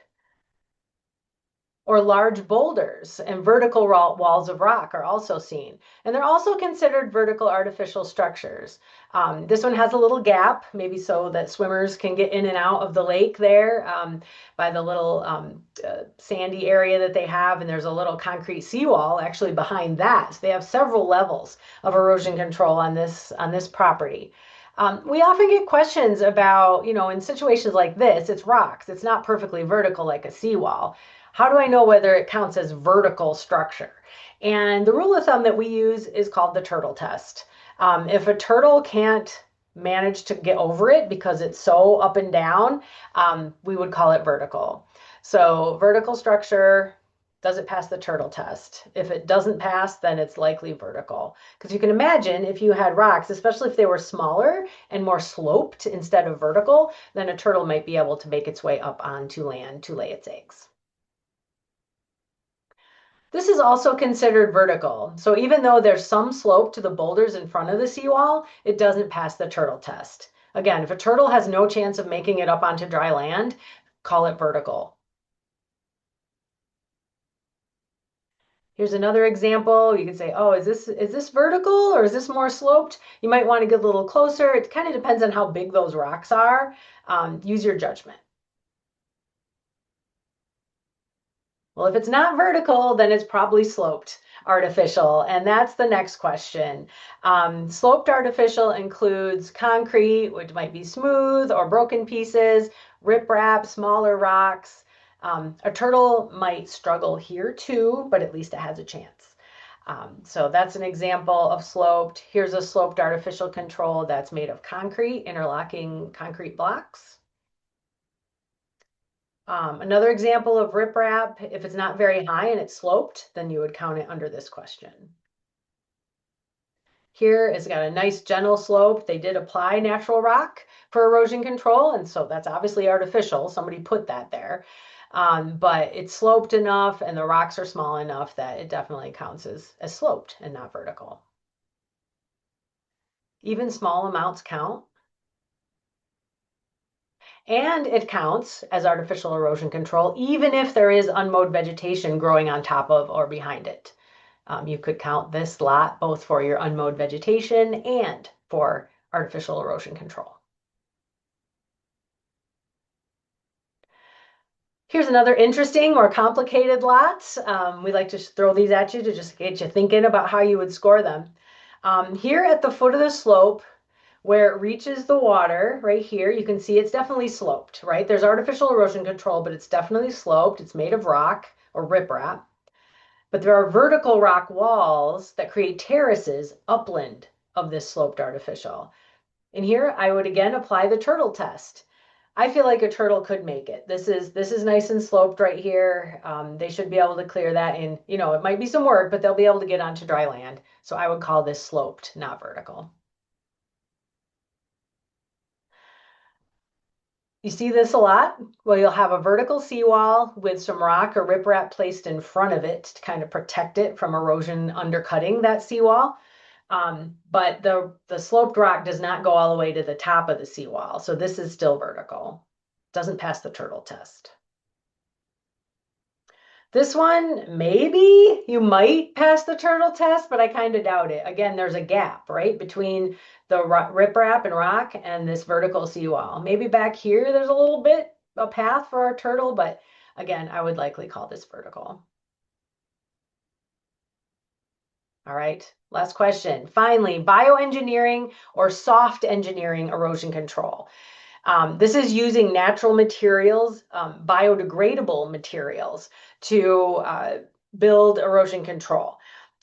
or large boulders and vertical walls of rock are also seen. And they're also considered vertical artificial structures. This one has a little gap, maybe so that swimmers can get in and out of the lake there by the little sandy area that they have. And there's a little concrete seawall actually behind that. So they have several levels of erosion control on this property. We often get questions about, in situations like this, it's rocks. It's not perfectly vertical like a seawall. How do I know whether it counts as vertical structure? And the rule of thumb that we use is called the turtle test. If a turtle can't manage to get over it because it's so up and down, we would call it vertical. So vertical structure, does it pass the turtle test? If it doesn't pass, then it's likely vertical. Because you can imagine if you had rocks, especially if they were smaller and more sloped instead of vertical, then a turtle might be able to make its way up onto land to lay its eggs. This is also considered vertical. So even though there's some slope to the boulders in front of the seawall, it doesn't pass the turtle test. Again, if a turtle has no chance of making it up onto dry land, call it vertical. Here's another example. You could say, oh, is this vertical or is this more sloped? You might want to get a little closer. It kind of depends on how big those rocks are. Use your judgment. Well, if it's not vertical, then it's probably sloped artificial. And that's the next question. Sloped artificial includes concrete, which might be smooth or broken pieces, riprap, smaller rocks. A turtle might struggle here too, but at least it has a chance. So that's an example of sloped. Here's a sloped artificial control that's made of concrete, interlocking concrete blocks. Another example of riprap, if it's not very high and it's sloped, then you would count it under this question. Here it's got a nice gentle slope. They did apply natural rock for erosion control, and so that's obviously artificial. Somebody put that there. But it's sloped enough and the rocks are small enough that it definitely counts as sloped and not vertical. Even small amounts count. And it counts as artificial erosion control, even if there is unmowed vegetation growing on top of or behind it. You could count this lot both for your unmowed vegetation and for artificial erosion control. Here's another interesting or complicated lot. We like to throw these at you to just get you thinking about how you would score them. Here at the foot of the slope, where it reaches the water, right here, you can see it's definitely sloped, right? There's artificial erosion control, but it's definitely sloped. It's made of rock or riprap. But there are vertical rock walls that create terraces upland of this sloped artificial. And here I would again apply the turtle test. I feel like a turtle could make it. This is nice and sloped right here. They should be able to clear that in, it might be some work, but they'll be able to get onto dry land. So I would call this sloped, not vertical. You see this a lot? Well, you'll have a vertical seawall with some rock or riprap placed in front of it to kind of protect it from erosion undercutting that seawall. But the sloped rock does not go all the way to the top of the seawall. So this is still vertical. Doesn't pass the turtle test. This one, maybe you might pass the turtle test, but I kind of doubt it. Again, there's a gap, right, between the riprap and rock and this vertical seawall. Maybe back here there's a little bit a path for our turtle, but again, I would likely call this vertical. All right, last question. Finally, bioengineering or soft engineering erosion control. This is using natural materials, biodegradable materials to build erosion control.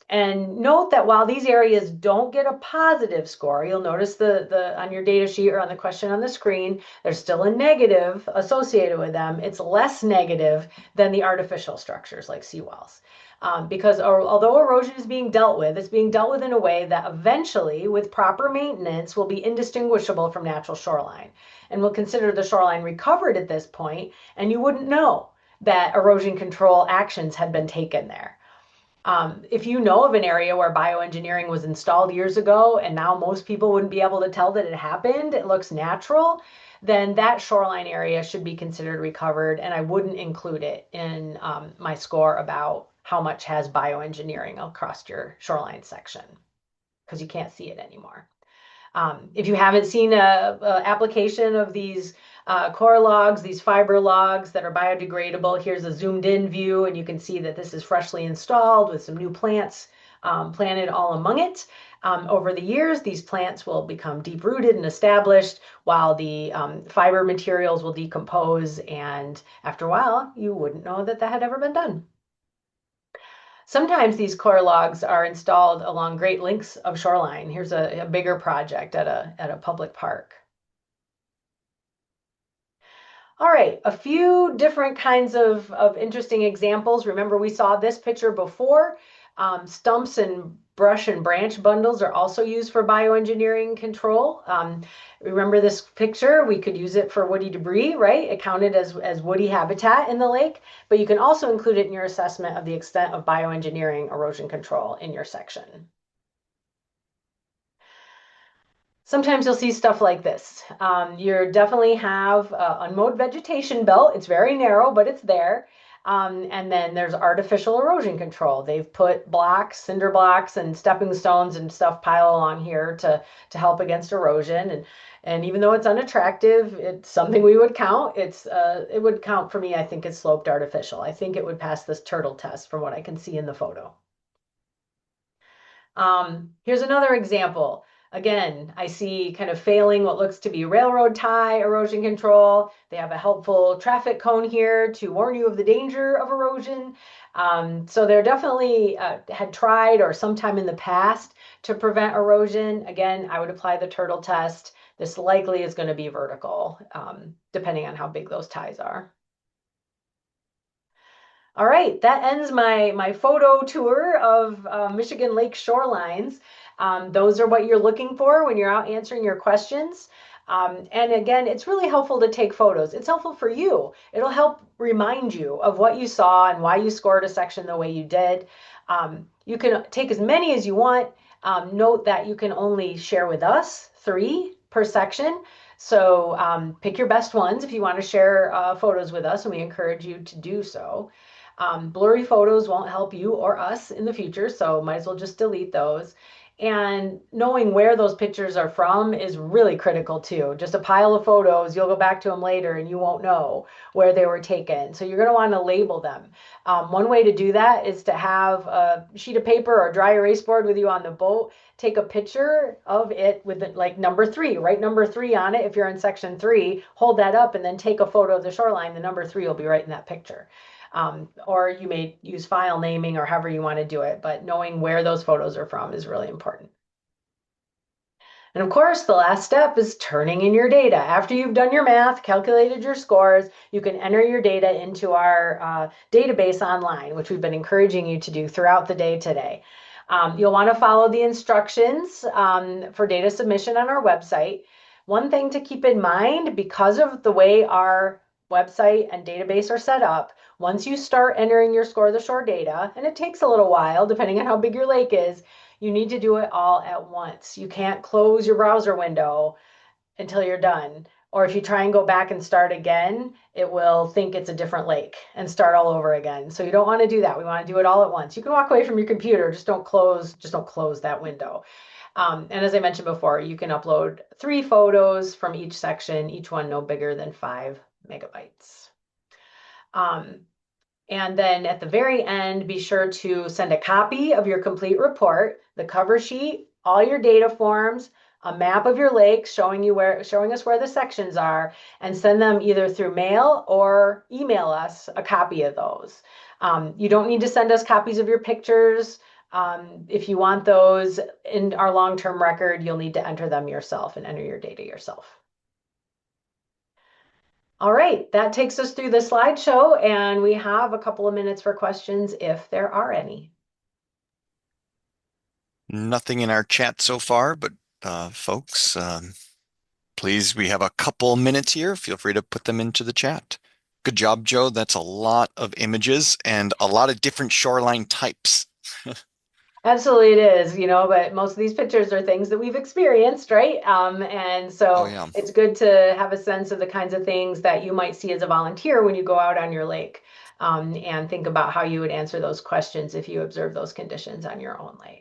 And note that while these areas don't get a positive score, you'll notice the on your data sheet or on the question on the screen, there's still a negative associated with them. It's less negative than the artificial structures like seawalls. Because although erosion is being dealt with, it's being dealt with in a way that eventually, with proper maintenance, will be indistinguishable from natural shoreline. And we'll consider the shoreline recovered at this point, and you wouldn't know that erosion control actions had been taken there. If you know of an area where bioengineering was installed years ago and now most people wouldn't be able to tell that it happened, it looks natural, then that shoreline area should be considered recovered, and I wouldn't include it in my score about how much has bioengineering across your shoreline section because you can't see it anymore. If you haven't seen a application of these core logs, these fiber logs that are biodegradable, here's a zoomed in view, and you can see that this is freshly installed with some new plants planted all among it. Over the years, these plants will become deep rooted and established while the fiber materials will decompose, and after a while, you wouldn't know that that had ever been done. Sometimes these core logs are installed along great lengths of shoreline. Here's a bigger project at a public park. All right, a few different kinds of interesting examples. Remember, we saw this picture before. Stumps and brush and branch bundles are also used for bioengineering control. Remember this picture? We could use it for woody debris, right? It counted as woody habitat in the lake, but you can also include it in your assessment of the extent of bioengineering erosion control in your section. Sometimes you'll see stuff like this. You definitely have unmowed vegetation belt. It's very narrow, but it's there. And then there's artificial erosion control. They've put blocks, cinder blocks, and stepping stones and stuff piled along here to help against erosion. And even though it's unattractive, it's something we would count. It would count for me. I think it's sloped artificial. I think it would pass this turtle test from what I can see in the photo. Here's another example. Again, I see kind of failing what looks to be railroad tie erosion control. They have a helpful traffic cone here to warn you of the danger of erosion. So they're definitely had tried or sometime in the past to prevent erosion. Again, I would apply the turtle test. This likely is going to be vertical, depending on how big those ties are. All right, that ends my photo tour of Michigan lake shorelines. Those are what you're looking for when you're out answering your questions. And again, it's really helpful to take photos. It's helpful for you. It'll help remind you of what you saw and why you scored a section the way you did. You can take as many as you want. Note that you can only share with us 3 per section. So pick your best ones if you want to share photos with us, and we encourage you to do so. Blurry photos won't help you or us in the future, so might as well just delete those. And knowing where those pictures are from is really critical too. Just a pile of photos, you'll go back to them later and you won't know where they were taken. So you're going to want to label them. One way to do that is to have a sheet of paper or dry erase board with you on the boat. Take a picture of it with like number 3, write number 3 on it. If you're in section 3, hold that up and then take a photo of the shoreline. The number 3 will be right in that picture. Or you may use file naming or however you want to do it, but knowing where those photos are from is really important. And of course, the last step is turning in your data. After you've done your math, calculated your scores, you can enter your data into our database online, which we've been encouraging you to do throughout the day today. You'll want to follow the instructions for data submission on our website. One thing to keep in mind, because of the way our website and database are set up, once you start entering your Score the Shore data, and it takes a little while depending on how big your lake is, you need to do it all at once. You can't close your browser window until you're done. Or if you try and go back and start again, it will think it's a different lake and start all over again. So you don't want to do that. We want to do it all at once. You can walk away from your computer, just don't close that window. And as I mentioned before, you can upload 3 photos from each section, each one no bigger than 5 megabytes. And then at the very end, be sure to send a copy of your complete report, the cover sheet, all your data forms, a map of your lake showing us where the sections are, and send them either through mail or email us a copy of those. You don't need to send us copies of your pictures. If you want those in our long-term record, you'll need to enter them yourself and enter your data yourself. All right, that takes us through the slideshow, and we have a couple of minutes for questions if there are any. Nothing in our chat so far, but folks, please, we have a couple minutes here. Feel free to put them into the chat. Good job, Joe. That's a lot of images and a lot of different shoreline types. Absolutely, it is, but most of these pictures are things that we've experienced, right? And Oh, so yeah. it's good to have a sense of the kinds of things that you might see as a volunteer when you go out on your lake, and think about how you would answer those questions if you observe those conditions on your own lake.